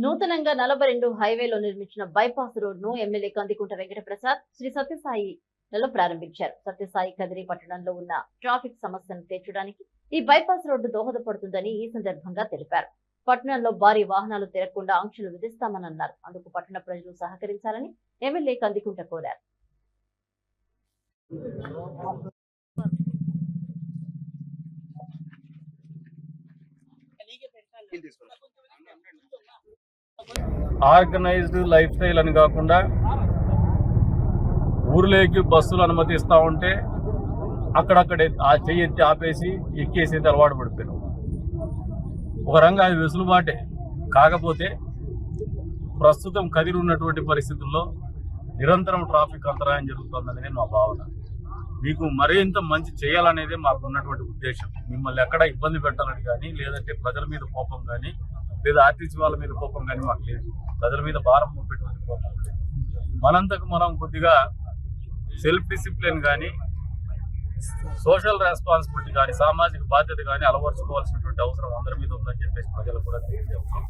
నూతనంగా 42 హైవేలో నిర్మించిన బైపాస్ రోడ్ ను ఎమ్మెల్యే కందికుంట వెంకటప్రసాద్ శ్రీ సత్యసాయిలలో ప్రారంభించారు. సత్యసాయి కదిరి పట్టణంలో ఉన్న ట్రాఫిక్ సమస్యను తీర్చడానికి ఈ బైపాస్ రోడ్డు దోహదపడుతుందని ఈ సందర్భంగా తెలిపారు. పట్టణంలో భారీ వాహనాలు తిరగకుండా ఆంక్షలు విధిస్తామని అన్నారు. అందుకు పట్టణ ప్రజలు సహకరించాలని ఎమ్మెల్యే కందికుంట కోరారు. ఆర్గనైజ్డ్ లైఫ్ స్టైల్ అని కాకుండా ఊర్లోకి బస్సులు అనుమతిస్తూ ఉంటే అక్కడక్కడే ఆ చెయ్యి ఎత్తి ఆపేసి ఎక్కేసి అలవాటు పడిపోయారు. ఒక రంగా అది వెసులుబాటే. కాకపోతే ప్రస్తుతం కదిరి ఉన్నటువంటి పరిస్థితుల్లో నిరంతరం ట్రాఫిక్ అంతరాయం జరుగుతుందనేది మా భావన. మీకు మరింత మంచి చేయాలనేదే మాకు ఉన్నటువంటి ఉద్దేశం. మిమ్మల్ని ఎక్కడ ఇబ్బంది పెట్టాలని కానీ, లేదంటే ప్రజల మీద కోపం కానీ, లేదా ఆర్టీసీ వాళ్ళ మీద కోపం కానీ మాకు లేదు. ప్రజల మీద భారం పెట్టినటువంటి కోపం లేదు. మనంతకు మనం కొద్దిగా సెల్ఫ్ డిసిప్లిన్ కానీ, సోషల్ రెస్పాన్సిబిలిటీ కానీ, సామాజిక బాధ్యత కానీ అలవర్చుకోవాల్సినటువంటి అవసరం అందరి మీద ఉందని చెప్పేసి ప్రజలు కూడా తెలియజేస్తాం.